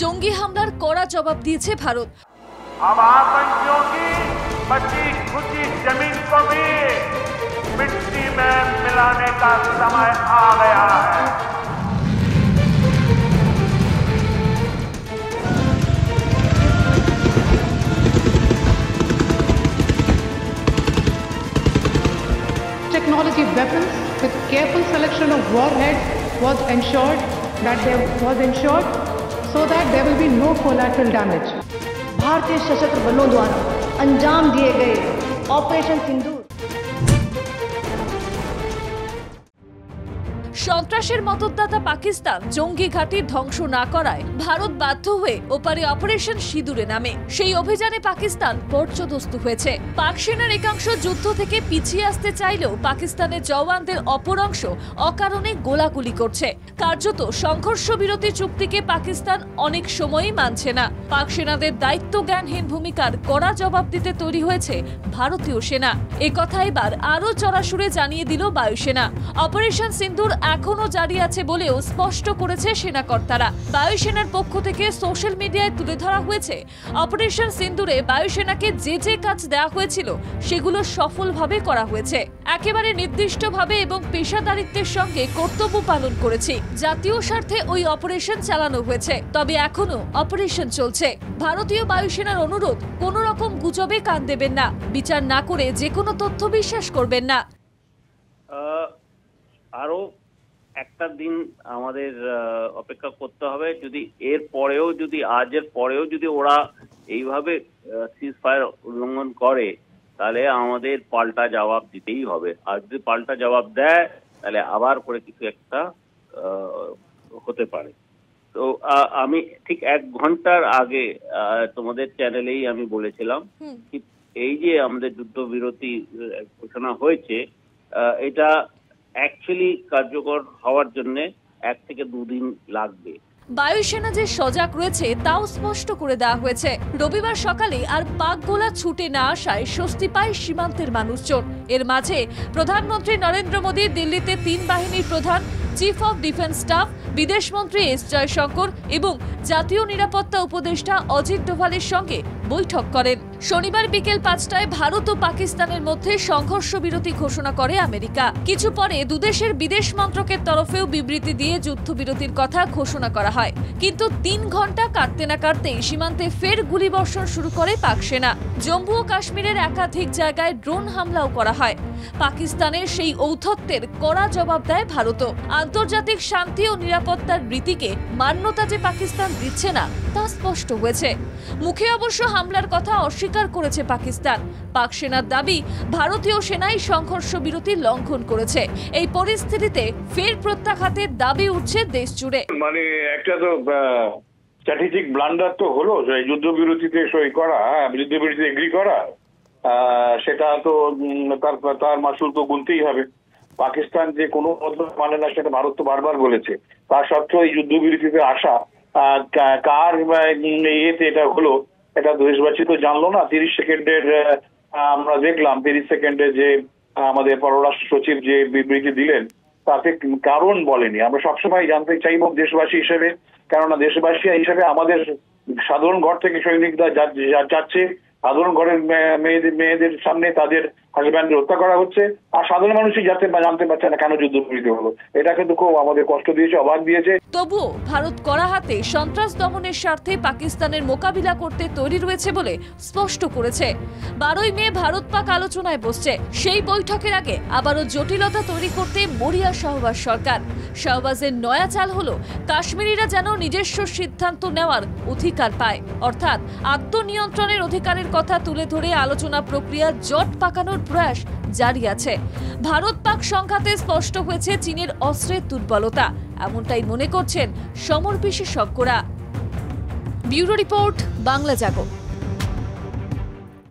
জঙ্গি হামলার কড়া জবাব দিয়েছে ভারত। अब आतंकियों की बची खुची जमीन को भी मिट्टी में मिलाने का समय आ गया है। Technology weapons with careful selection of warheads was ensured so that there will be no collateral damage. भारतीय सशस्त्र बलों द्वारा अंजाम दिए गए ऑपरेशन सिंदूर সন্ত্রাসের মদতদাতা পাকিস্তান জঙ্গি ঘাঁটি ধ্বংস না করায় ভারত বাধ্য হয়ে ওপারে অপারেশন সিঁদুরে নামে। সেই অভিযানে পাকিস্তান পর্যদস্তু হয়েছে। পাক সেনার একাংশ যুদ্ধ থেকে পিছিয়ে আসতে চাইলেও পাকিস্তানের জওয়ানদের অপর অংশ অকারণে গোলাগুলি করছে। কার্যত সংঘর্ষ বিরতি চুক্তিকে পাকিস্তান অনেক সময়ই মানছে না। পাক সেনাদের দায়িত্ব জ্ঞানহীন ভূমিকার কড়া জবাব দিতে তৈরি হয়েছে ভারতীয় সেনা। একথা এবার আরও চড়াসুরে জানিয়ে দিল বায়ুসেনা। অপারেশন সিন্দুর এখনো জারি আছে বলেও স্পষ্ট করেছে সেনাকর্তারা। বায়ুসেনার পক্ষ থেকে সোশ্যাল মিডিয়ায় তুলে ধরা হয়েছে অপারেশন সিন্দুরে বায়ুসেনাকে যে কাজ দেওয়া হয়েছিল সেগুলো সফলভাবে করা হয়েছে। একেবারে নির্দিষ্টভাবে এবং পেশাদারিত্বের সঙ্গে কর্তব্য পালন করেছি। জাতীয় স্বার্থে ওই অপারেশন চালানো হয়েছে, তবে এখনো অপারেশন চলছে। ভারতীয় বায়ুসেনার অনুরোধ, কোনো রকম গুজবে কান দেবেন না, বিচার না করে যে কোনো তথ্য বিশ্বাস করবেন না। আরো একটা দিন আমাদের অপেক্ষা করতে হবে। যদি এর পরেও যদি আজের পরেও যদি ওরা এইভাবে সিজ ফায়ার উল্লঙ্ঘন করে তাহলে আমাদের পাল্টা জবাব দিতেই হবে। আর যদি পাল্টা জবাব দেয় তাহলে আবার করে কিছু একটা হতে পারে। তো আমি ঠিক 1 ঘন্টার আগে তোমাদের চ্যানেলেই আমি বলেছিলাম এই যে আমাদের যুদ্ধবিরতি ঘোষণা হয়েছে এটা অ্যাকচুয়ালি কার্যকর হওয়ার জন্য 1 থেকে 2 দিন লাগবে। বায়ুসেনা যে সজাগ রয়েছে তাও স্পষ্ট করে দেওয়া হয়েছে। রবিবার সকালে আর পাক গোলা ছুটে না আসায় স্বস্তি পায় সীমান্তের মানুষজন। এর মাঝে প্রধানমন্ত্রী নরেন্দ্র মোদী দিল্লিতে 3 বাহিনীর প্রধান, চিফ অফ ডিফেন্স স্টাফ, বিদেশমন্ত্রী এস জয়শঙ্কর এবং জাতীয় নিরাপত্তা উপদেষ্টা অজিত ডোভালের সঙ্গে বৈঠক করেন। শনিবার বিকেল 5টায় ভারত ও পাকিস্তানের মধ্যে সংঘর্ষ বিরতি ঘোষণা করে আমেরিকা। কিছু পরে দুদেশের বিদেশ মন্ত্রকের তরফেও বিবৃতি দিয়ে যুদ্ধবিরতির কথা ঘোষণা করা হয়। কিন্তু 3 ঘন্টা কাটতে না কাটতেই সীমান্তে ফের গুলিবর্ষণ শুরু করে পাক সেনা। জম্মু ও কাশ্মীরের একাধিক জায়গায় ড্রোন হামলাও করা হয়। পাকিস্তানের সেই ঔদ্ধত্যের কড়া জবাব দেয় ভারতও। আন্তর্জাতিক শান্তি ও নিরাপত্তার রীতিকে মান্যতা যে পাকিস্তান দিচ্ছে না তা স্পষ্ট হয়েছে। মুখে অবশ্য হামলার কথা অস্বীকার করেছে পাকিস্তান। পাক সেনার দাবি ভারতীয় সেনাই সংঘর্ষ বিরতি লঙ্ঘন করেছে। এই পরিস্থিতিতে ফের প্রত্যাঘাতের দাবি উঠছে দেশ জুড়ে। মানে একটা তো স্ট্র্যাটেজিক ব্লান্ডার তো হলো যে যুদ্ধবিরতিতে সই করা, যুদ্ধবিরতিতে এগ্রি করা, সেটা তো তার মাসুল তো গুনতেই হবে। পাকিস্তান যে কোনো মানে না সেটা ভারত তো বারবার বলেছে। তার সত্ত্বেও এই যুদ্ধবিরতিতে আসা কার ইয়েতে এটা হলো এটা দেশবাসী তো জানলো না। 30 সেকেন্ডের আমরা দেখলাম 30 সেকেন্ডে যে আমাদের পররাষ্ট্র সচিব যে বিবৃতি দিলেন তাতে কারণ বলেনি। আমরা সবসময় জানতে চাইব দেশবাসী হিসেবে, কেননা দেশবাসী হিসেবে আমাদের সাধারণ ঘর থেকে সৈনিকরা যাচ্ছে, সাধারণ ঘরের মেয়েদের সামনে তাদের হাজব্যান্ডের হত্যা করা হচ্ছে, আর সাধারণ মানুষই জানতে পারছে না কেন যুদ্ধবিরতি হলো। এটা কিন্তু খুব আমাদের কষ্ট দিয়েছে, অবাক দিয়েছে। তবুও ভারত কড়া হাতে সন্ত্রাস দমনের স্বার্থে পাকিস্তানের মোকাবিলা করতে তৈরি রয়েছে বলে স্পষ্ট করেছে। 12ই মে ভারত পাক আলোচনায় বসছে। সেই বৈঠকের আগে আবারও জটিলতা তৈরি করতে মরিয়া শাহবাজ সরকার। শাহবাজের নয়া চাল হলো কাশ্মীরিরা যেন নিজস্ব সিদ্ধান্ত নেওয়ার অধিকার পায়, অর্থাৎ আত্মনিয়ন্ত্রণের অধিকারের কথা তুলে ধরে আলোচনা প্রক্রিয়া জট পাকানোর প্রয়াস জারি আছে। ভারত পাক সংঘাতে স্পষ্ট হয়েছে চীনের অস্ত্রের দুর্বলতা, এমনটাই মনে করছেন সমর বিশেষজ্ঞরা। ব্যুরো রিপোর্ট, বাংলা জাগো।